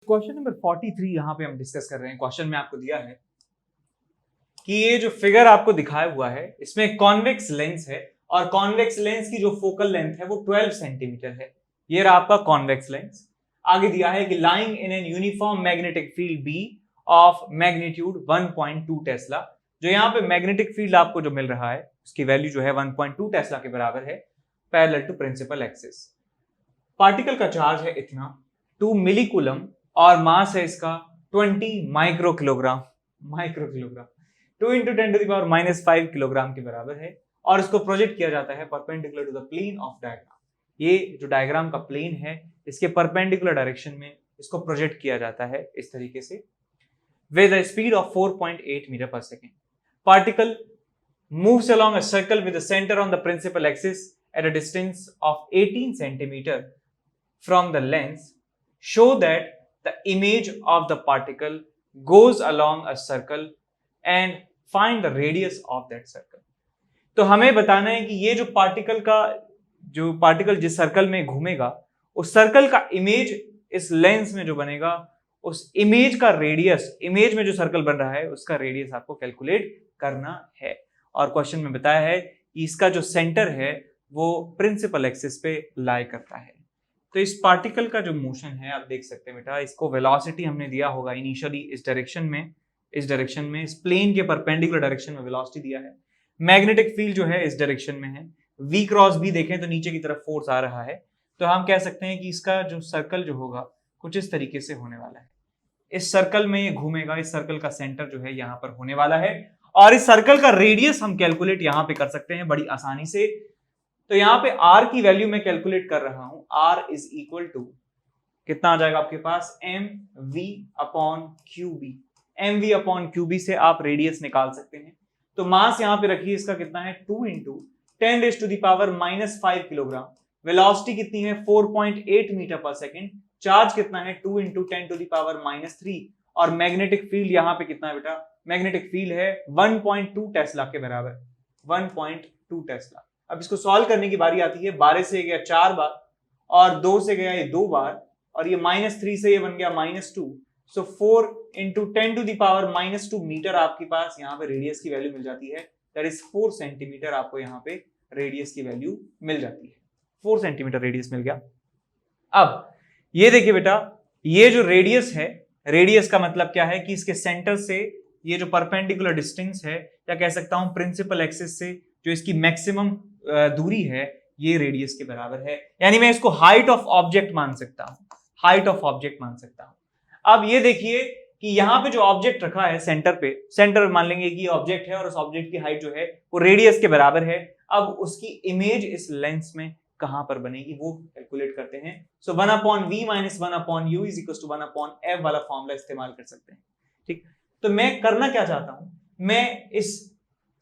Question number 43 यहाँ पे हम डिस्कस कर रहे हैं। क्वेश्चन में आपको दिया है कि ये जो फिगर आपको दिखाया हुआ है इसमें कॉन्वेक्स लेंस है और कॉन्वेक्स लेंस की जो फोकल लेंथ है वो 12 सेंटीमीटर है। ये रहा आपका कॉन्वेक्स लेंस। आगे दिया है कि lying in an uniform magnetic field B of magnitude 1.2 tesla. जो यहाँ पे मैग्नेटिक फील्ड आपको जो मिल रहा है उसकी वैल्यू जो है 1.2 टेस्ला के बराबर है, parallel to principal axis. Particle का चार्ज है इतना 2 मिली कूलम और मास है इसका 20 micro kilogram 2 into 10 to the power -5 kilogram के बराबर है और इसको प्रोजेक्ट किया जाता है perpendicular to the plane of diagram. ये जो डायग्राम का प्लेन है इसके परपेंडिकुलर डायरेक्शन में इसको प्रोजेक्ट किया जाता है इस तरीके से with a speed of 4.8 metre पर second. Particle moves along a circle with the center on the principal axis at a distance of 18 centimeter from the lens. Show that the image of the particle goes along a circle and find the radius of that circle. तो हमें बताना है कि ये जो particle जिस circle में घूमेगा उस सर्कल का इमेज इस लेंस में जो बनेगा उस इमेज का रेडियस, इमेज में जो सर्कल बन रहा है उसका रेडियस आपको कैलकुलेट करना है। और क्वेश्चन में बताया है कि इसका जो सेंटर है वो प्रिंसिपल एक्सिस पे लाई करता है। तो इस पार्टिकल का जो मोशन है आप देख सकते हैं बेटा, इसको वेलोसिटी हमने दिया होगा इनिशियली इस डायरेक्शन में इस प्लेन के परपेंडिकुलर डायरेक्शन में वेलोसिटी दिया है। मैग्नेटिक फील्ड जो है इस डायरेक्शन में है, v क्रॉस b देखें तो नीचे की तरफ फोर्स आ रहा है। तो हम कह सकते हैं कि इसका जो सर्कल जो होगा कुछ इस तरीके से होने वाला है। इस सर्कल में ये घूमेगा, इस सर्कल का सेंटर जो है यहाँ पर होने वाला है और इस सर्कल का रेडियस हम कैलकुलेट यहाँ पे कर सकते हैं बड़ी आसानी से। तो यहाँ पे r की वैल्यू मैं कैलकुलेट कर रहा हूं, r इज इक्वल टू कितना आ जाएगा आपके पास mv/qb से आप रेडियस निकाल सकते हैं। तो मास यहाँ पे रखिए, इसका कितना है 2 इंटू 10⁻⁻5 किलोग्राम। वेलोसिटी कितनी है 4.8 मीटर पर सेकेंड। चार्ज कितना है 2 इंटू 10⁻³ और मैग्नेटिक फील्ड यहाँ पे कितना है बेटा, मैग्नेटिक फील्ड है 1.2 टेस्ला के बराबर, 1.2 टेस्ला। अब इसको सॉल्व करने की बारी आती है। 12 से गया 4 बार और 2 से गया ये 2 बार और ये -3 से ये बन गया -2। सो 4 इंटू 10⁻⁻2 मीटर आपके पास यहाँ पे रेडियस की वैल्यू मिल जाती है। दैट इज 4 सेंटीमीटर आपको यहाँ पे रेडियस की वैल्यू मिल जाती है। 4 सेंटीमीटर रेडियस मिल गया। अब ये देखिए बेटा, ये जो रेडियस है, रेडियस का मतलब क्या है कि इसके सेंटर से ये जो परपेंडिकुलर डिस्टेंस है, या कह सकता हूं प्रिंसिपल एक्सिस से जो इसकी मैक्सिमम दूरी है, ये रेडियस के बराबर है। यानी मैं इसको हाइट ऑफ ऑब्जेक्ट मान सकता हूं, अब ये देखिए कि यहाँ पे जो ऑब्जेक्ट रखा है सेंटर मान लेंगे कि ये ऑब्जेक्ट है और उस ऑब्जेक्ट की हाइट जो है वो रेडियस के बराबर है। अब उसकी इमेज इस लेंस में कहां पर बनेगी वो कैलकुलेट करते हैं। सो 1/v - 1/u = 1/f वाला फॉर्मूला इस्तेमाल कर सकते हैं। ठीक, तो मैं करना क्या चाहता हूं, मैं इस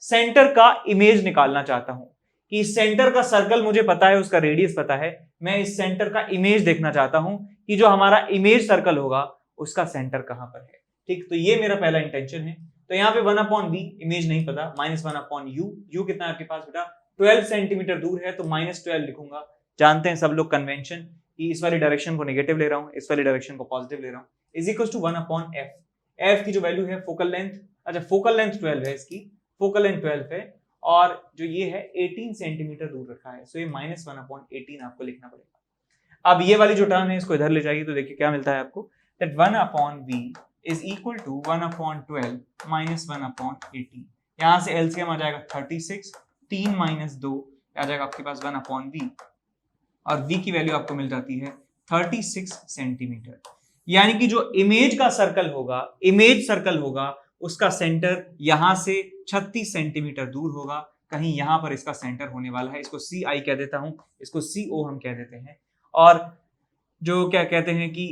सेंटर का इमेज निकालना चाहता हूं कि सेंटर का सर्कल मुझे पता है, उसका रेडियस पता है। मैं इस सेंटर का इमेज देखना चाहता हूं कि जो हमारा इमेज सर्कल होगा उसका सेंटर कहां पर है। ठीक, तो ये मेरा पहला इंटेंशन है। तो यहाँ पे 1/v इमेज नहीं पता, -1/u, u कितना है आपके पास बेटा 12 सेंटीमीटर दूर है तो -12 लिखूंगा। जानते हैं सब लोग कन्वेंशन कि इस वाली डायरेक्शन को नेगेटिव ले रहा हूं, इस वाली डायरेक्शन को पॉजिटिव ले रहा हूं, is equal to 1/f। f की जो वैल्यू है फोकल लेंथ, अच्छा फोकल लेंथ 12 है, इसकी फोकल लेंथ 12 है और जो ये है 18 सेंटीमीटर दूर रखा है। सो ये -1/18 आपको लिखना पड़ेगा। अब ये वाली जो टर्म है इसको इधर ले जाइए तो देखिए क्या मिलता है आपको, that 1/v is equal to 1/12 - 1/18। यहां से एलसीएम आ जाएगा 36, 3 - 2 आ जाएगा आपके पास 1/v और v की वैल्यू आपको मिल जाती है 36 सेंटीमीटर। यानी कि जो इमेज सर्कल होगा उसका सेंटर यहां से 36 सेंटीमीटर दूर होगा, कहीं यहां पर इसका सेंटर होने वाला है। इसको CI कह देता हूं, इसको CO हम कह देते हैं। और जो क्या कहते हैं कि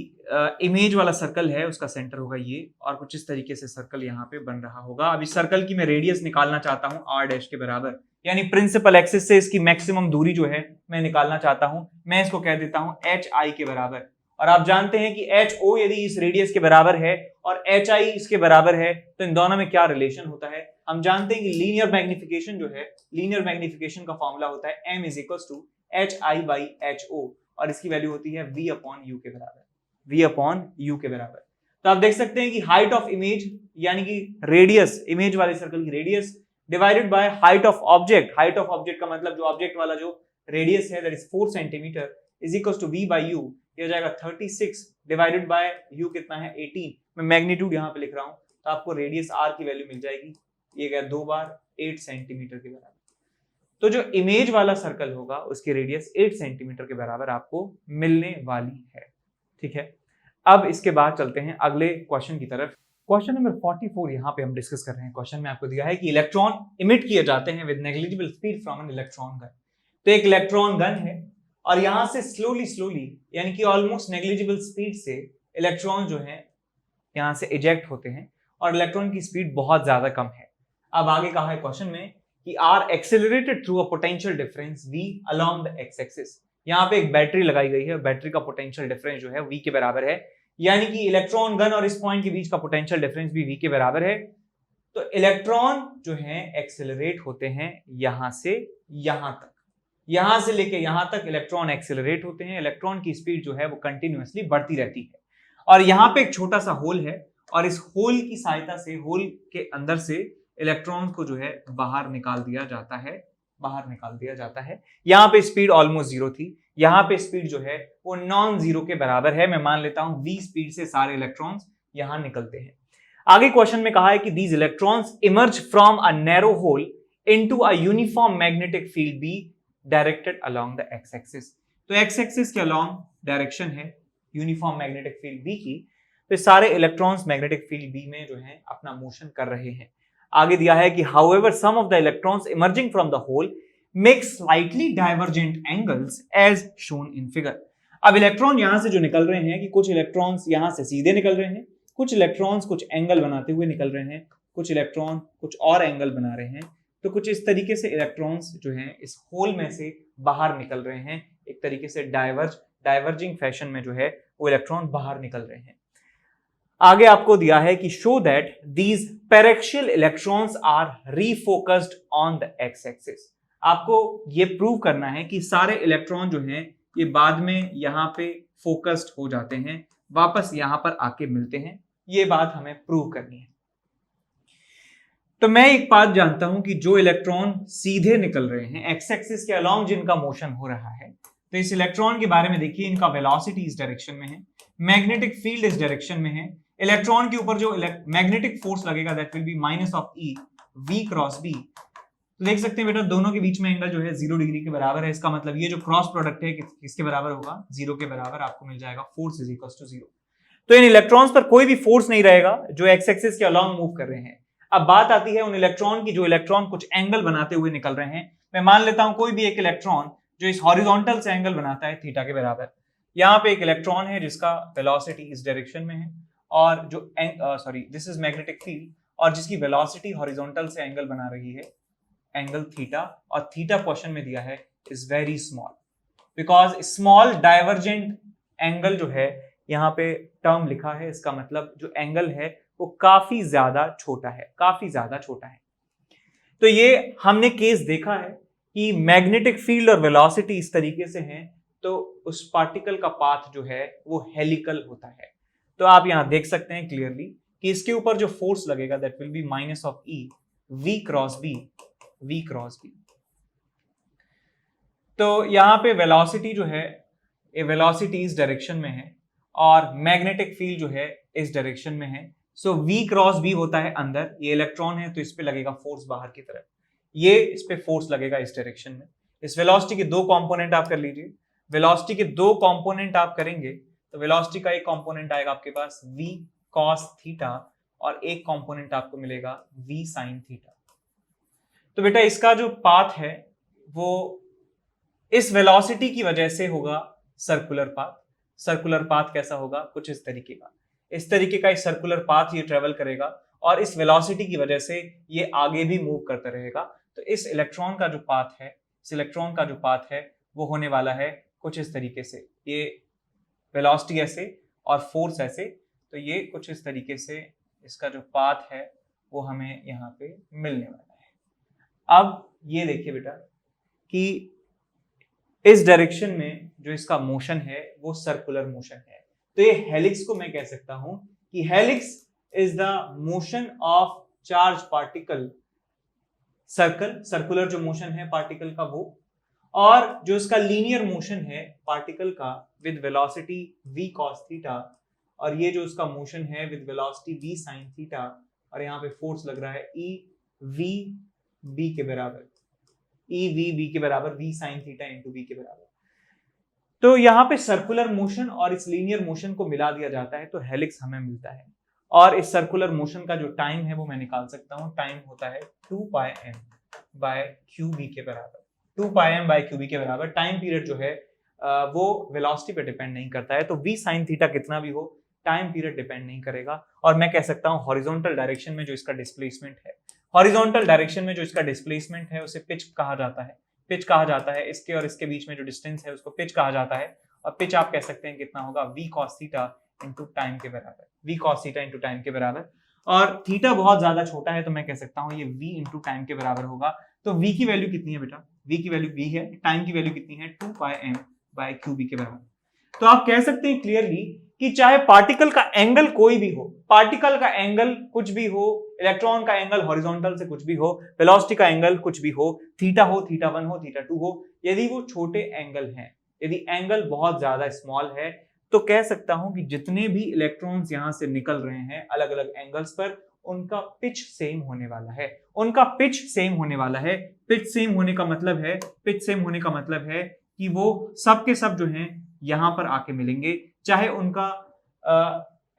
इमेज वाला सर्कल है उसका सेंटर होगा ये, और कुछ इस तरीके से सर्कल यहाँ पे बन रहा होगा। अब इस सर्कल की मैं रेडियस निकालना चाहता हूँ r' के बराबर, यानी प्रिंसिपल एक्सिस से इसकी मैक्सिमम दूरी जो है मैं निकालना चाहता हूँ। मैं इसको कह देता हूँ HI के बराबर। और आप जानते हैं कि HO यदि इस रेडियस के बराबर है और HI इसके बराबर है तो इन दोनों में क्या रिलेशन होता है। हम जानते हैं कि लीनियर मैग्निफिकेशन जो है, लीनियर मैग्निफिकेशन का फॉर्मूला होता है m = HI/HO और इसकी वैल्यू होती है v/u के बराबर। v अपॉन u के बराबर। तो आप देख सकते हैं कि हाइट ऑफ इमेज यानी कि रेडियस, इमेज वाले सर्कल की radius divided by height of object, height of object का मतलब जो ऑब्जेक्ट वाला जो रेडियस है that is 4 centimetre is equal to v by u, ये हो जाएगा 36 डिवाइडेड बाय u कितना है 18। मैं मैग्नीट्यूड यहां पे लिख रहा हूं तो आपको रेडियस r की वैल्यू मिल जाएगी, ये गया 2 बार 8 सेंटीमीटर के बराबर। तो जो इमेज वाला सर्कल होगा उसकी रेडियस 8 सेंटीमीटर के बराबर आपको मिलने वाली है। ठीक है, अब इसके बाद चलते हैं अगले क्वेश्चन की तरफ। क्वेश्चन नंबर 44 यहां पे हम डिस्कस कर रहे हैं। क्वेश्चन में आपको दिया है कि इलेक्ट्रॉन इमिट किए जाते हैं with negligible speed from an electron gun. तो एक इलेक्ट्रॉन गन है और यहां से स्लोली यानी कि ऑलमोस्ट नेग्लिजिबल स्पीड से इलेक्ट्रॉन जो है यहां से इजेक्ट होते हैं और इलेक्ट्रॉन की स्पीड बहुत ज्यादा कम है। अब आगे कहा है क्वेश्चन में कि are accelerated through a potential difference v along the X axis. यहां पे एक बैटरी लगाई गई है, बैटरी का पोटेंशियल डिफरेंस जो है v के बराबर है, यानी कि इलेक्ट्रॉन गन और इस पॉइंट के बीच का पोटेंशियल डिफरेंस भी v के बराबर है। तो इलेक्ट्रॉन जो है एक्सेलरेट होते हैं यहां से यहां तक, यहां से लेके यहां तक इलेक्ट्रॉन एक्सेलरेट होते हैं। इलेक्ट्रॉन की स्पीड जो है वो कंटिन्यूअसली बढ़ती रहती है और यहां पे एक छोटा सा होल है और इस होल की सहायता से, होल के अंदर से इलेक्ट्रॉन को जो है बाहर निकाल दिया जाता है, बाहर निकाल दिया जाता है। यहां पे स्पीड ऑलमोस्ट जीरो थी, यहां पे स्पीड जो है वो नॉन जीरो के बराबर है। मैं मान लेता हूं v स्पीड से सारे इलेक्ट्रॉन्स यहां निकलते हैं। आगे क्वेश्चन में कहा है कि these electrons emerge from a narrow hole into a uniform magnetic field B directed along the X axis. तो एक्स एक्सिस के अलोंग डायरेक्शन है यूनिफॉर्म मैग्नेटिक फील्ड बी की, तो सारे इलेक्ट्रॉन्स मैग्नेटिक फील्ड बी में जो है अपना मोशन कर रहे हैं। आगे दिया है कि however some of the electrons emerging from the hole make slightly divergent angles as shown in figure। अब इलेक्ट्रॉन यहां से जो निकल रहे हैं कि कुछ इलेक्ट्रॉन्स यहां से सीधे निकल रहे हैं, कुछ इलेक्ट्रॉन्स कुछ एंगल बनाते हुए निकल रहे हैं, कुछ इलेक्ट्रॉन कुछ और एंगल बना रहे हैं। तो कुछ इस तरीके से इलेक्ट्रॉन्स जो हैं इस होल में से बाहर निकल रहे हैं, एक तरीके से डाइवर्जिंग फैशन में जो है वो इलेक्ट्रॉन बाहर निकल रहे हैं। आगे आपको दिया है कि show that these paraxial electrons are refocused on the X axis. आपको ये प्रूव करना है कि सारे इलेक्ट्रॉन जो हैं ये बाद में यहां पे फोकस्ड हो जाते हैं, वापस यहां पर आके मिलते हैं। ये बात हमें प्रूव करनी है। तो मैं एक बात जानता हूं कि जो इलेक्ट्रॉन सीधे निकल रहे हैं एक्स एक्सिस के अलोंग जिनका मोशन हो रहा है, तो इस इलेक्ट्रॉन के बारे में देखिए, इनका वेलोसिटी इस डायरेक्शन में है, मैग्नेटिक फील्ड इस डायरेक्शन में है। इलेक्ट्रॉन के ऊपर जो मैग्नेटिक फोर्स लगेगा that will be minus of E v cross b। तो देख सकते हैं बेटा दोनों के बीच में एंगल जो है 0 डिग्री के बराबर है। इसका मतलब ये जो क्रॉस प्रोडक्ट है किसके बराबर होगा, 0 के बराबर। आपको मिल जाएगा फोर्स इज इक्वल टू 0। तो इन इलेक्ट्रॉन्स पर कोई भी फोर्स नहीं रहेगा जो एक्स एक्सिस के अलोंग मूव कर रहे हैं। अब बात आती है उन इलेक्ट्रॉन की जो इलेक्ट्रॉन कुछ एंगल बनाते हुए निकल रहे हैं। मैं मान लेता हूं कोई भी एक इलेक्ट्रॉन जो इस हॉरिजॉन्टल से एंगल बनाता है थीटा के बराबर। यहाँ पे एक इलेक्ट्रॉन है जिसका वेलोसिटी इस डायरेक्शन में है और जो दिस इज मैग्नेटिक फील्ड और जिसकी वेलोसिटी हॉरिजॉन्टल से एंगल बना रही है एंगल थीटा, और थीटा क्वेश्चन में दिया है is very small because small divergent angle जो है यहाँ पे टर्म लिखा है, इसका मतलब जो एंगल है वो काफी ज्यादा छोटा है, काफी ज्यादा छोटा है। तो ये हमने केस देखा है कि मैग्नेटिक फील्ड और वेलोसिटी इस तरीके से हैं तो उस पार्टिकल का पाथ जो है वो हेलिकल होता है। तो आप यहां देख सकते हैं क्लियरली कि इसके ऊपर जो फोर्स लगेगा that will be minus of E v cross b। तो यहां पे वेलोसिटी जो है ये वेलोसिटी इस डायरेक्शन में है और मैग्नेटिक फील्ड जो है इस डायरेक्शन में है। सो v क्रॉस b होता है अंदर, ये इलेक्ट्रॉन है तो इस पे लगेगा फोर्स बाहर की तरफ, ये इस पे फोर्स लगेगा इस डायरेक्शन में। इस वेलोसिटी के दो कंपोनेंट आप कर लीजिए, वेलोसिटी के दो कंपोनेंट आप करेंगे तो वेलोसिटी का एक कंपोनेंट आएगा आपके पास v cos थीटा और एक कंपोनेंट आपको मिलेगा v sin थीटा। तो बेटा इसका जो पाथ है वो इस वेलोसिटी की वजह से होगा सर्कुलर पाथ। सर्कुलर पाथ कैसा होगा, कुछ इस तरीके का, इस तरीके का इस सर्कुलर पाथ ये ट्रेवल करेगा और इस वेलोसिटी की वजह से ये आगे भी मूव करता रहेगा। तो इस इलेक्ट्रॉन का जो पाथ है, इस इलेक्ट्रॉन का जो पाथ है वो होने वाला है कुछ इस तरीके से, ये वेलोसिटी ऐसे और फोर्स ऐसे, तो ये कुछ इस तरीके से इसका जो पाथ है वो हमें यहाँ पे मिलने वाला है। अब ये देखिए बेटा कि इस डायरेक्शन में जो इसका मोशन है वो सर्कुलर मोशन है, तो ये हेलिक्स को मैं कह सकता हूं कि helix is the motion of charge particle, circular जो मोशन है पार्टिकल का वो, और जो इसका लीनियर मोशन है पार्टिकल का with velocity v cos theta, और ये जो उसका मोशन है with velocity v sin theta, और यहाँ पे फोर्स लग रहा है e v b के बराबर, e v b के बराबर v sin theta into v के बराबर। तो यहाँ पे सर्कुलर मोशन और इस लीनियर मोशन को मिला दिया जाता है तो हेलिक्स हमें मिलता है। और इस सर्कुलर मोशन का जो टाइम है वो मैं निकाल सकता हूँ, टाइम होता है 2πm बाय qb के बराबर, 2πm बाय qb के बराबर। टाइम पीरियड जो है वो वेलोसिटी पे डिपेंड नहीं करता है, तो v sin थीटा कितना भी हो टाइम पीरियड डिपेंड नहीं करेगा। और मैं कह सकता हूँ हॉरिजॉन्टल डायरेक्शन में जो इसका डिस्प्लेसमेंट है, हॉरिजॉन्टल डायरेक्शन में जो इसका डिस्प्लेसमेंट है उसे पिच कहा जाता है, पिच कहा जाता है। इसके और इसके बीच में जो डिस्टेंस है उसको पिच कहा जाता है, और पिच आप कह सकते हैं कितना होगा v cos theta into time के बराबर, v cos theta into time के बराबर। और थीटा बहुत ज्यादा छोटा है तो मैं कह सकता हूँ ये v इंटू टाइम के बराबर होगा। तो v की वैल्यू कितनी है बेटा, v की वैल्यू v है, टाइम की वैल्यू कितनी है 2πm बाय qb के बराबर। तो आप कह सकते हैं क्लियरली कि चाहे पार्टिकल का एंगल कोई भी हो, पार्टिकल का एंगल कुछ भी हो, इलेक्ट्रॉन का एंगल हॉरिजॉन्टल से कुछ भी हो, वेलोसिटी का एंगल कुछ भी हो, थीटा हो, थीटा 1 हो, थीटा 2 हो, यदि वो छोटे एंगल हैं, यदि एंगल बहुत ज्यादा स्मॉल है, तो कह सकता हूं कि जितने भी इलेक्ट्रॉन्स यहां से निकल रहे हैं अलग अलग एंगल्स पर, उनका पिच सेम होने वाला है, उनका पिच सेम होने वाला है। पिच सेम होने का मतलब है, पिच सेम होने का मतलब है कि वो सब के सब जो हैं यहां पर आके मिलेंगे, चाहे उनका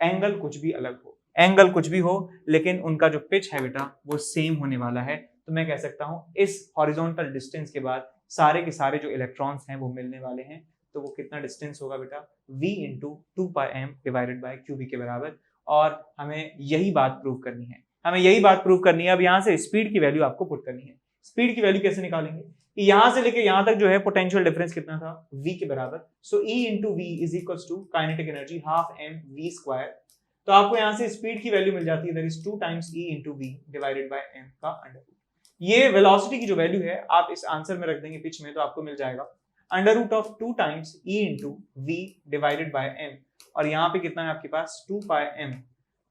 एंगल कुछ भी अलग हो, एंगल कुछ भी हो, लेकिन उनका जो पिच है बेटा वो सेम होने वाला है। तो मैं कह सकता हूं इस हॉरिजॉन्टल डिस्टेंस के बाद सारे के सारे जो इलेक्ट्रॉन्स हैं वो मिलने वाले हैं। तो वो कितना डिस्टेंस होगा बेटा, v into 2πm divided by qb के बराबर। और हमें यही बात प्रूव करनी है, हमें यही बात प्रूव करनी है। अब यहाँ से स्पीड की वैल्यू आपको पुट करनी है। स्पीड की वैल्यू कैसे निकालेंगे कि यहां से लेके यहां तक जो है पोटेंशियल डिफरेंस कितना था, v के बराबर। So e into V is equal to kinetic energy half mv square. तो आपको यहां से स्पीड की वैल्यू मिल जाती है, that is 2 times e into V divided by m का अंडर रूट। ये वेलोसिटी की जो वैल्यू है आप इस आंसर में रख देंगे पिच में, तो आपको मिल जाएगा under root of 2 times e into V divided by m। और यहाँ पे कितना है आपके पास 2πm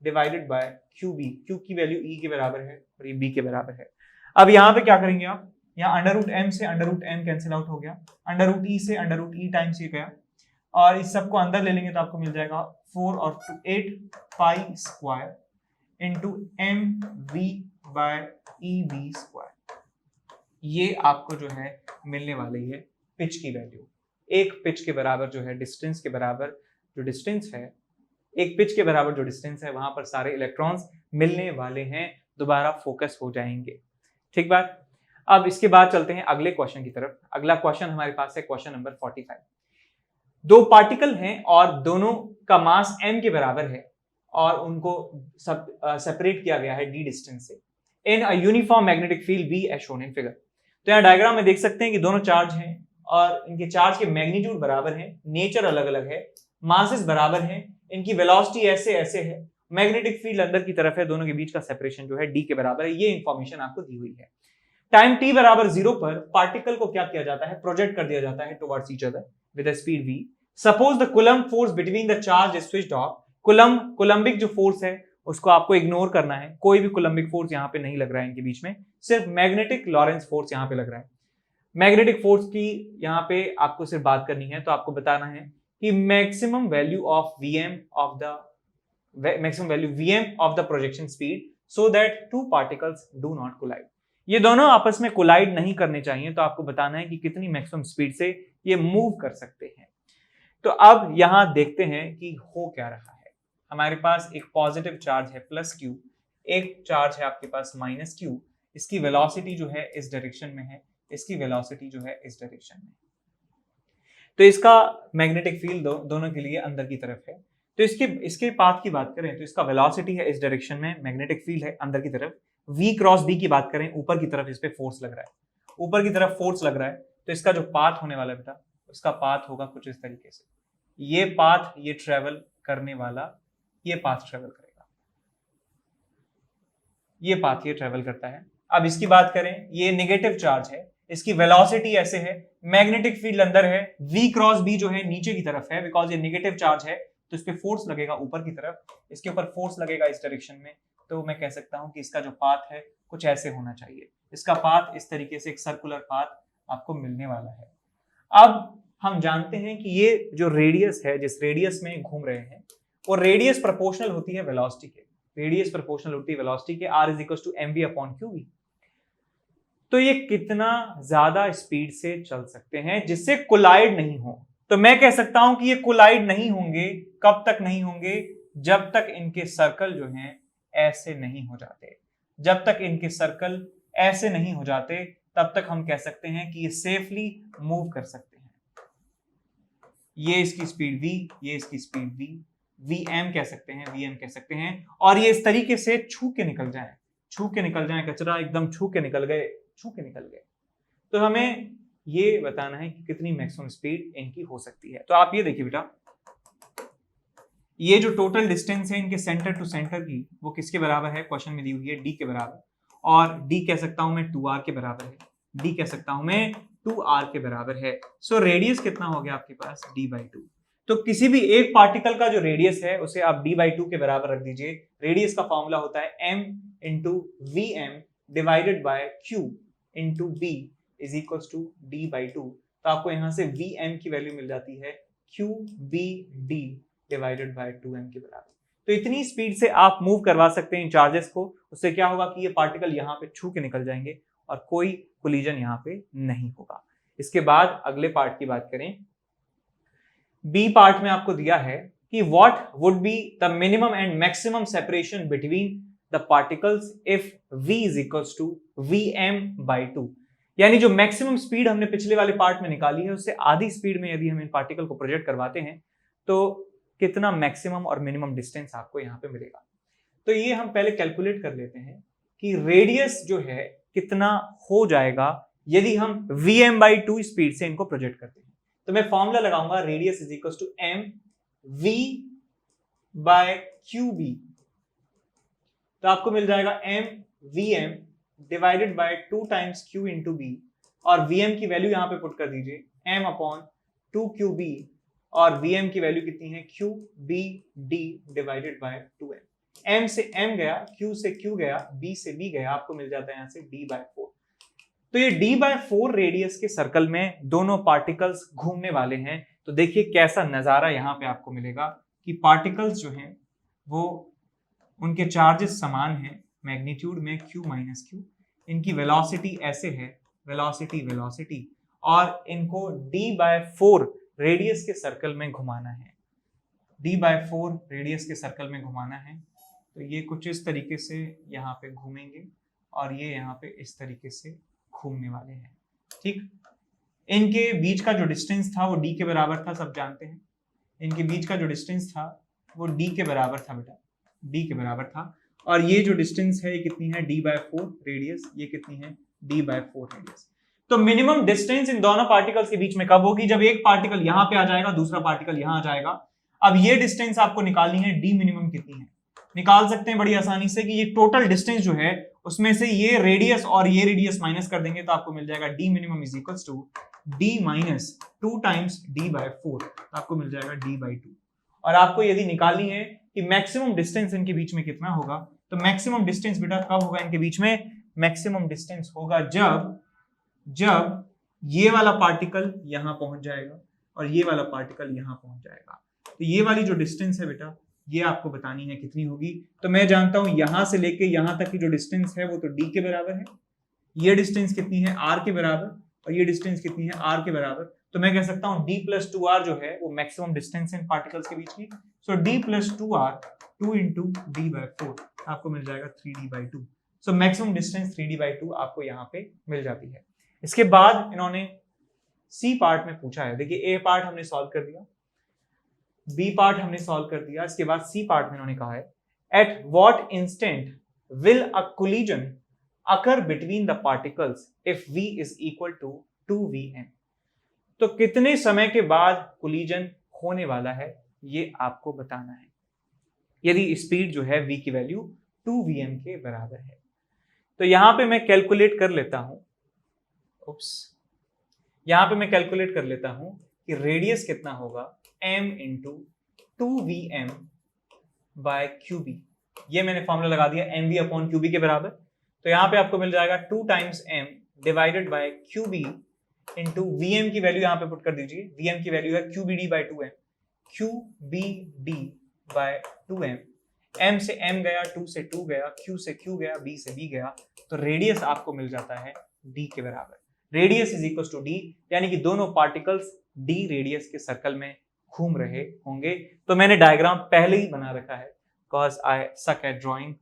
divided by qb, q की वैल्यू e के बराबर है और ये b के बराबर है। अब यहाँ पे क्या करेंगे आप, यहाँ अंडर रूट m से under root m cancel out हो गया, अंडर रूट e से अंडर रूट e टाइम्स ये गया, और इस सबको अंदर ले लेंगे तो आपको मिल जाएगा 4 और 8 pi square into M V by E V square. ये आपको जो है मिलने वाली है पिच की वैल्यू। एक पिच के बराबर जो है डिस्टेंस के बराबर जो डिस्टेंस है, एक पिच के बराबर जो डिस्टेंस है वहां पर सारे इलेक्ट्रॉन्स मिलने वाले हैं, दोबारा फोकस हो जाएंगे। ठीक बात। अब इसके बाद चलते हैं अगले क्वेश्चन की तरफ। अगला क्वेश्चन हमारे पास है क्वेश्चन नंबर 45। दो पार्टिकल हैं और दोनों का मास m के बराबर है और उनको सेपरेट किया गया है d डिस्टेंस से in a uniform magnetic field B as shown in figure. तो यहाँ डायग्राम में देख सकते हैं कि दोनों चार्ज हैं और इनके चार्ज के मैग्नीट्यूड बराबर हैं, नेचर अलग अलग है, मासेस बराबर हैं, इनकी वेलोसिटी ऐसे ऐसे है, मैग्नेटिक फील्ड अंदर की तरफ है, दोनों के बीच का सेपरेशन जो है d के बराबर है। ये इंफॉर्मेशन आपको दी हुई है। टाइम t बराबर 0 पर पार्टिकल को क्या किया जाता है, प्रोजेक्ट कर दिया जाता है towards each other with a speed v। Suppose the coulomb force between the charge is switched off. Coulombic जो फोर्स है उसको आपको इग्नोर करना है, कोई भी कूलम्बिक फोर्स यहाँ पे नहीं लग रहा है इनके बीच में, सिर्फ मैग्नेटिक लॉरेंस फोर्स यहाँ पे लग रहा है। मैग्नेटिक फोर्स की यहाँ पे आपको सिर्फ बात करनी है, तो आपको बताना है कि maximum value of Vm of the projection speed so that two particles do not collide. ये दोनों आपस में कोलाइड नहीं करने चाहिए, तो आपको बताना है कि कितनी मैक्सिमम स्पीड से ये मूव कर सकते हैं। तो अब यहां देखते हैं कि हो क्या रहा है। हमारे पास एक पॉजिटिव चार्ज है प्लस q, एक चार्ज है आपके पास माइनस q। इसकी वेलोसिटी जो है इस डायरेक्शन में है, इसकी वेलोसिटी जो है इस डायरेक्शन में। तो इसका मैग्नेटिक फील्ड दोनों के लिए अंदर की तरफ है। तो इसके पाथ की बात करें तो इसका वेलोसिटी है इस डायरेक्शन में, मैग्नेटिक फील्ड है अंदर की तरफ। v क्रॉस b की बात करें, ऊपर की तरफ इस पे फोर्स लग रहा है, ऊपर की तरफ फोर्स लग रहा है, तो इसका जो पाथ होने वाला बेटा, उसका पाथ होगा कुछ इस तरीके से। ये पाथ ये ट्रेवल करने वाला, ये पाथ ट्रेवल करेगा, ये पाथ ये ट्रेवल करता है। अब इसकी बात करें, ये नेगेटिव चार्ज है, इसकी वेलोसिटी ऐसे है, मैग्नेटिक फील्ड अंदर है, v क्रॉस b जो है नीचे की तरफ है बिकॉज ये नेगेटिव चार्ज है, तो इस पे फोर्स लगेगा ऊपर की तरफ, इसके ऊपर फोर्स लगेगा इस डायरेक्शन में, तो मैं कह सकता हूं कि इसका जो पाथ है कुछ ऐसे होना चाहिए। इसका पाथ इस तरीके से एक सर्कुलर पाथ आपको मिलने वाला है। अब हम जानते हैं कि ये जो रेडियस है, जिस रेडियस में घूम रहे हैं, वो रेडियस प्रोपोर्शनल होती है वेलोसिटी के, रेडियस प्रोपोर्शनल होती है वेलोसिटी के, r = mv/qv। तो ये कितना ज्यादा स्पीड से चल सकते हैं जिससे कोलाइड नहीं हो, तो मैं कह सकता हूं कि ये कोलाइड नहीं होंगे। कब तक नहीं होंगे? जब तक इनके सर्कल जो हैं ऐसे नहीं हो जाते। जब तक इनके सर्कल ऐसे नहीं हो जाते तब तक हम कह सकते हैं कि ये सेफली मूव कर सकते हैं। ये इसकी स्पीड v, ये इसकी स्पीड v, vm कह सकते हैं, vm कह सकते हैं, और ये इस तरीके से छू के निकल जाए, छू के निकल जाए, कचरा एकदम छू के निकल गए, छू के निकल गए। तो हमें ये बताना है कि कितनी मैक्सिमम स्पीड इनकी हो सकती है। तो आप ये देखिए बेटा, ये जो टोटल डिस्टेंस है इनके सेंटर टू सेंटर की, वो किसके बराबर है? क्वेश्चन में दी हुई है d के बराबर, और d कह सकता हूं मैं 2r के बराबर है, d कह सकता हूं मैं 2r के बराबर है। सो रेडियस कितना हो गया आपके पास? d/2। तो किसी भी एक पार्टिकल का जो रेडियस है उसे आप d/2 के बराबर रख दीजिए। रेडियस का फॉर्मूला होता है m × vm divided by q × v = d/2। तो आपको यहां से vm की वैल्यू मिल जाती है qvd डिवाइडेड बाय 2m के बराबर। तो इतनी स्पीड से आप मूव करवा सकते हैं इन चार्जेस को। उससे क्या होगा कि ये पार्टिकल यहाँ पे छू के निकल जाएंगे और कोई कोलिजन यहाँ पे नहीं होगा। इसके बाद अगले पार्ट की बात करें, बी पार्ट में आपको दिया है कि what would be the minimum and maximum separation between the particles if v = vm/2। यानी जो मैक्सिमम स्पीड हमने पिछले वाले पार्ट में निकाली है उससे आधी स्पीड में यदि हम इन पार्टिकल को प्रोजेक्ट करवाते हैं तो कितना मैक्सिमम और मिनिमम डिस्टेंस आपको यहाँ पे मिलेगा। तो ये हम पहले कैलकुलेट कर लेते हैं कि रेडियस जो है कितना हो जाएगा यदि हम vm/2 स्पीड से इनको प्रोजेक्ट करते हैं। तो मैं फॉर्मूला लगाऊंगा, रेडियस = mv/qb। तो आपको मिल जाएगा mvm divided by 2 × q × b, और vm की वैल्यू यहां पे पुट कर दीजिए m/2qb, और vm की वैल्यू कितनी है? qbd divided by 2m। m से m गया, q से q गया, b से b गया, आपको मिल जाता है यहां से d/4। तो ये d/4 रेडियस के सर्कल में दोनों पार्टिकल्स घूमने वाले हैं। तो देखिए कैसा नजारा यहाँ पे आपको मिलेगा कि पार्टिकल्स जो हैं वो उनके चार्जेस समान हैं मैग्नीट्यूड में q - q, इनकी वेलोसिटी ऐसे है, वेलोसिटी वेलोसिटी, और इनको d/4 रेडियस के सर्कल में घुमाना है, d/4 रेडियस के सर्कल में घुमाना है। तो ये कुछ इस तरीके से यहाँ पे घूमेंगे और ये यहाँ पे इस तरीके से घूमने वाले हैं। ठीक, इनके बीच का जो डिस्टेंस था वो d के बराबर था, सब जानते हैं। इनके बीच का जो डिस्टेंस था वो d के बराबर था बेटा, d के बराबर था। और ये जो डिस्टेंस है ये कितनी है? d/4 radius. ये कितनी है? d/4 radius. तो मिनिमम डिस्टेंस इन दोनों पार्टिकल्स के बीच में कब होगी? जब एक पार्टिकल यहां पे आ जाएगा, दूसरा पार्टिकल यहां आ जाएगा। अब ये डिस्टेंस आपको निकालनी है, d मिनिमम कितनी है? निकाल सकते हैं बड़ी आसानी से कि ये टोटल डिस्टेंस जो है उसमें से ये रेडियस और ये रेडियस माइनस कर देंगे तो आपको मिल जाएगा d मिनिमम = d - 2 × d/4। तो आपको मिल जाएगा d/2। और आपको यदि निकालनी है कि मैक्सिमम डिस्टेंस इनके बीच में कितना होगा, तो मैक्सिमम डिस्टेंस बेटा कब होगा इनके बीच में? मैक्सिमम डिस्टेंस होगा जब ये वाला पार्टिकल यहां पहुंच जाएगा और ये वाला पार्टिकल यहां पहुंच जाएगा। तो ये वाली जो डिस्टेंस है बेटा ये आपको बतानी है कितनी होगी। तो मैं जानता हूं यहां से लेके यहां तक की जो डिस्टेंस है वो तो d के बराबर है, ये डिस्टेंस कितनी है? r के बराबर, और ये डिस्टेंस कितनी है? r के बराबर। तो मैं कह सकता हूं d + 2r जो है वो मैक्सिमम डिस्टेंस है इन पार्टिकल्स के बीच की। सो d + 2r 2 × d/4 आपको मिल जाएगा 3d/2। So maximum distance 3d/2 आपको यहाँ पे मिल जाती है। इसके बाद इन्होंने सी पार्ट में पूछा है, देखिए ए पार्ट हमने सॉल्व कर दिया, बी पार्ट हमने सॉल्व कर दिया, इसके बाद सी पार्ट में इन्होंने कहा है at what instant will a collision occur between the particles if v = 2vm। तो कितने समय के बाद कोलिजन होने वाला है ये आपको बताना है यदि स्पीड जो है v की वैल्यू 2vm के बराबर है। तो यहां पे मैं कैलकुलेट कर लेता हूं, यहां पे मैं कैलकुलेट कर लेता हूं कि रेडियस कितना होगा m × 2vm बाय क्यूबी। ये मैंने फॉर्मूला लगा दिया mv अपॉन क्यूबी के बराबर। तो यहाँ पे आपको मिल जाएगा 2 times m divided by Q B into vm की वैल्यू यहाँ पे पुट कर दीजिए। vm की वैल्यू है qbd by 2m, qbd by 2m। m से m गया, 2 से 2 गया, q से q गया, b से b गया, तो रेडियस आपको मिल जाता है d के बराबर। Radius is equal to d, यानी कि दोनों पार्टिकल्स d रेडियस के सर्कल में घूम रहे होंगे। तो मैंने डायग्राम पहले ही बना रखा है because I suck at drawing.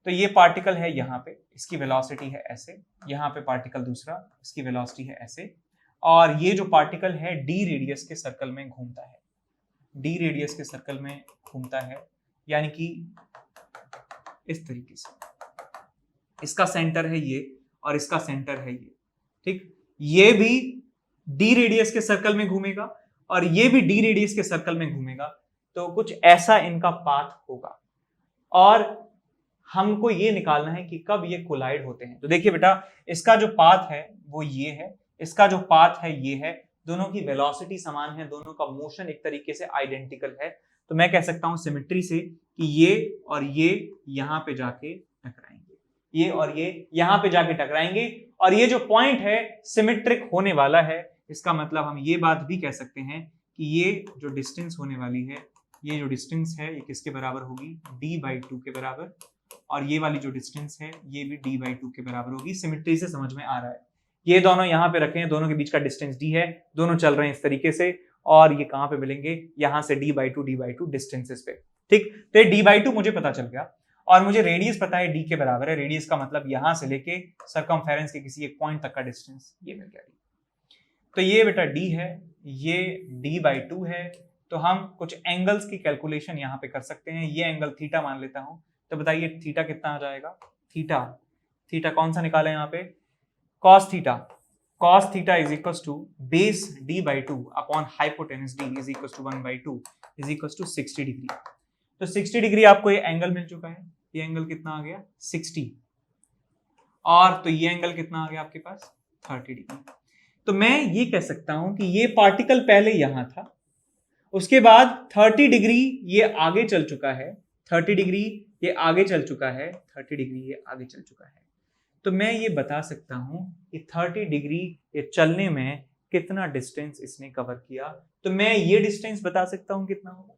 तो ये पार्टिकल है यहाँ पे, इसकी वेलोसिटी है ऐसे, यहाँ पे पार्टिकल दूसरा, इसकी वेलोसिटी है ऐसे, और ये जो पार्टिकल है d रेडियस के सर्कल में घूमता है, d रेडियस के सर्कल में घूमता है, यानी कि इस तरीके से। इसका सेंटर है ये और इसका सेंटर है ये, ठीक। ये भी d रेडियस के सर्कल में घूमेगा और ये भी d रेडियस के सर्कल में घूमेगा। तो कुछ ऐसा इनका पाथ होगा और हमको ये निकालना है कि कब ये कोलाइड होते हैं। तो देखिए बेटा, इसका जो पाथ है वो ये है, इसका जो पाथ है ये है, दोनों की वेलोसिटी समान है, दोनों का मोशन एक तरीके से आइडेंटिकल है। तो मैं कह सकता हूं सिमेट्री से कि ये और ये यहां पे जाके टकराएंगे, ये और ये यहां पे जाके टकराएंगे, और ये जो पॉइंट है सिमेट्रिक होने वाला है। इसका मतलब हम ये बात भी कह सकते हैं कि ये जो डिस्टेंस होने वाली है, ये जो डिस्टेंस है ये किसके बराबर होगी, d/2 के बराबर, और ये वाली जो डिस्टेंस है ये भी d/2 के बराबर होगी। सिमेट्री से समझ में आ रहा है। ये दोनों यहाँ पे रखे हैं, दोनों के बीच का डिस्टेंस d है, दोनों चल रहे हैं इस तरीके से, और ये कहाँ पे मिलेंगे, यहाँ से d/2 डिस्टेंसेस पे, ठीक। तो ये d/2 मुझे पता चल गया और मुझे रेडियस पता है d के बराबर है। रेडियस का मतलब यहाँ से लेके सरकमफेरेंस के किसी एक पॉइंट तक का डिस्टेंस, ये मिल गया। तो ये बेटा d है, ये d/2 है। तो हम कुछ एंगल्स की कैलकुलेशन यहाँ पे कर सकते हैं। ये एंगल थीटा मान लेता हूं, तो बताइए थीटा कितना आ जाएगा। थीटा कौन सा निकाला यहाँ पे, cos theta is equal to base d/2 upon hypotenuse d is equal to 1/2 is equal to 60 degree. तो 60 डिग्री आपको ये एंगल मिल चुका है। ये एंगल कितना आ गया, 60, और तो ये एंगल कितना आ गया आपके पास, 30 डिग्री। तो मैं ये कह सकता हूं कि ये पार्टिकल पहले यहां था, उसके बाद 30 डिग्री ये आगे चल चुका है, 30 डिग्री ये आगे चल चुका है, 30 डिग्री ये आगे चल चुका है। तो मैं ये बता सकता हूं कि 30 डिग्री ये चलने में कितना डिस्टेंस इसने कवर किया। तो मैं ये डिस्टेंस बता सकता हूं कितना होगा।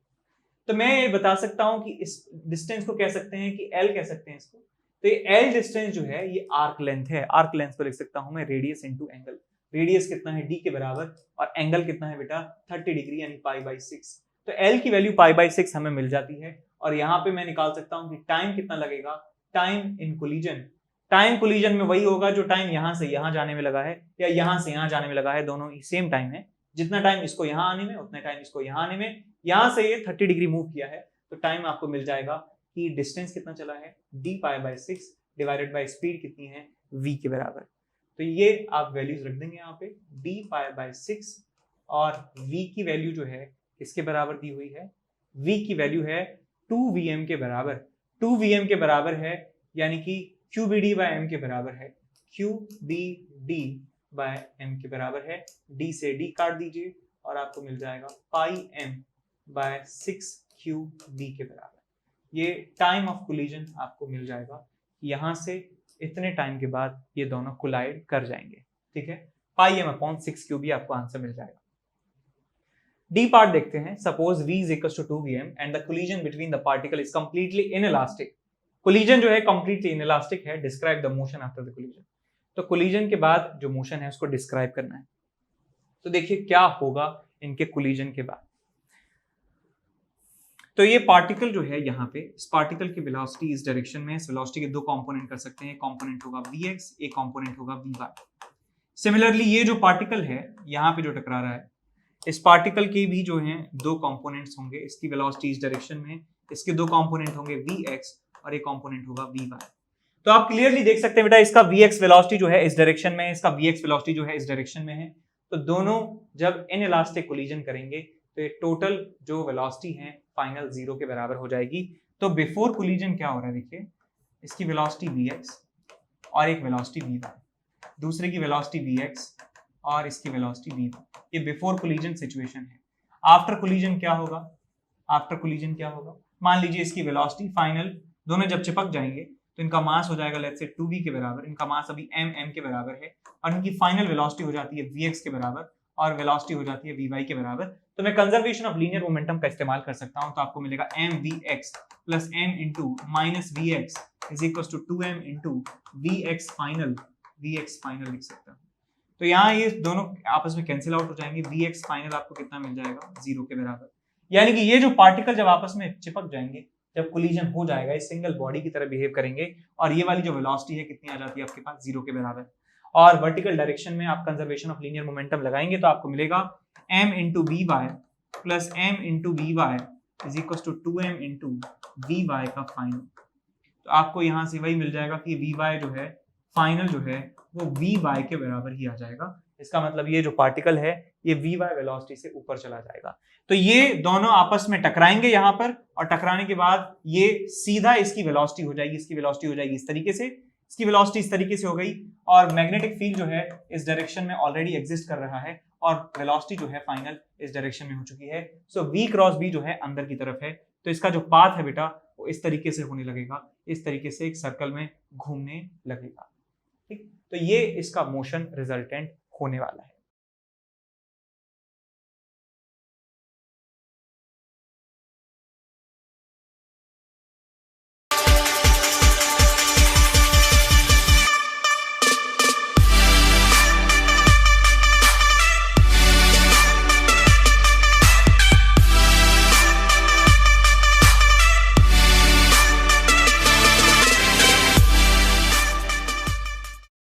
तो मैं ये बता सकता हूं कि इस डिस्टेंस को कह सकते हैं कि L कह सकते हैं इसको। तो ये L डिस्टेंस जो है ये आर्क लेंथ है। आर्क लेंथ को लिख सकता हूं मैं रेडियस इंटू एंगल। रेडियस कितना है d के बराबर और एंगल कितना है बेटा 30 डिग्री यानी π/6। तो L की वैल्यू π/6 हमें मिल जाती है। और यहाँ पे मैं निकाल सकता हूँ कि टाइम कितना लगेगा, time in collision. Time collision में वही होगा जो टाइम यहाँ से यहाँ जाने में लगा है या यहाँ से यहाँ जाने में लगा है, दोनों ही सेम टाइम है। जितना टाइम इसको यहाँ आने में उतना टाइम इसको यहाँ आने में। यहाँ से ये 30 डिग्री मूव किया है तो टाइम आपको मिल जाएगा कि डिस्टेंस कितना चला है, d π/6 डिवाइडेड बाय स्पीड कितनी है, v के बराबर। तो ये आप वैल्यूज रख देंगे यहाँ पे, d π/6 और v की वैल्यू जो है इसके बराबर दी हुई है। v की वैल्यू है 2vm के बराबर, 2vm के बराबर है यानी कि qbd बाय m के बराबर है, qbd बाय m के बराबर है। d से d काट दीजिए और आपको मिल जाएगा πm/6qb के बराबर। ये टाइम ऑफ कोलिजन आपको मिल जाएगा। यहाँ से इतने टाइम के बाद ये दोनों कोलाइड कर जाएंगे, ठीक है। πm/6qb आपको आंसर मिल जाएगा। डी पार्ट देखते हैं। Suppose v is equals to 2vm and the collision between the particle is completely inelastic। Collision जो है completely inelastic है। Describe the motion after the collision। तो कोलिजन के बाद जो मोशन है उसको डिस्क्राइब करना है। तो देखिए क्या होगा इनके कोलिजन के बाद। तो ये पार्टिकल जो है यहाँ पे, इस पार्टिकल की वेलोसिटी इस डायरेक्शन में, इस वेलोसिटी के दो कंपोनेंट कर सकते हैं। कंपोनेंट होगा vx, एक कंपोनेंट होगा vy। सिमिलरली ये जो पार्टिकल है यहाँ पे जो टकरा रहा है, इस पार्टिकल के भी जो हैं दो कंपोनेंट्स होंगे। इसकी वेलोसिटी इस डायरेक्शन में, इसके दो कंपोनेंट होंगे vx और एक कंपोनेंट होगा vy। तो आप क्लियरली देख सकते हैं बेटा, इसका vx वेलोसिटी जो है इस डायरेक्शन में, इसका vx वेलोसिटी जो है इस डायरेक्शन में है। तो दोनों जब इनइलास्टिक कोलिजन करेंगे तो ये टोटल जो वेलोसिटी है फाइनल 0 के बराबर हो जाएगी। तो बिफोर कोलिजन क्या हो रहा है देखिए, इसकी वेलोसिटी vx और एक वेलोसिटी vy, दूसरे की वेलोसिटी vx और इसकी वेलोसिटी vy। ये बिफोर कोलिजन सिचुएशन है। आफ्टर कोलिजन क्या होगा, आफ्टर कोलिजन क्या होगा, मान लीजिए इसकी वेलोसिटी फाइनल, दोनों जब चिपक जाएंगे तो इनका मास हो जाएगा लेट्स से 2v के बराबर, इनका मास अभी m के बराबर है, और इनकी फाइनल वेलोसिटी हो जाती है vx के बराबर, और वेलोसिटी हो जाती है vy के बराबर। तो मैं कंजर्वेशन ऑफ लीनियर मोमेंटम का इस्तेमाल कर सकता हूं, तो आपको मिलेगा mvx plus m into minus vx is equal to 2m into vx final लिख सकता हूं। तो यहाँ ये दोनों आपस में कैंसिल आउट हो जाएंगे, vx फाइनल आपको कितना मिल जाएगा, 0 के बराबर। यानी कि ये जो पार्टिकल जब आपस में चिपक जाएंगे, जब कोलिजन हो जाएगा, इस सिंगल बॉडी की तरह बिहेव करेंगे, और ये वाली जो वेलोसिटी है कितनी आ जाती है आपके पास, 0 के बराबर। और वर्टिकल डायरेक्शन में आप कंजर्वेशन ऑफ लीनियर मोमेंटम लगाएंगे तो आपको मिलेगा m into V Y plus m into V Y is equal to 2m into V Y का फाइनल। तो आपको यहाँ से वही मिल जाएगा कि वी वाई जो है फाइनल जो है वो वी वाई के बराबर ही आ जाएगा। इसका मतलब ये जो पार्टिकल है ये वी वाई वेलोसिटी से ऊपर चला जाएगा। तो ये दोनों आपस में टकराएंगे यहाँ पर, और टकराने के बाद ये सीधा इसकी वेलोसिटी हो जाएगी, इसकी वेलोसिटी हो जाएगी इस तरीके से, इसकी वेलोसिटी इस तरीके से हो गई, और मैग्नेटिक फील्ड जो है इस डायरेक्शन में ऑलरेडी एग्जिस्ट कर रहा है, और वेलोसिटी जो है फाइनल इस डायरेक्शन में हो चुकी है। सो v क्रॉस b जो है अंदर की तरफ है, तो इसका जो पाथ है बेटा वो इस तरीके से होने लगेगा, इस तरीके से एक सर्कल में घूमने लगेगा। ठीक, तो ये इसका मोशन रिजल्टेंट होने वाला है।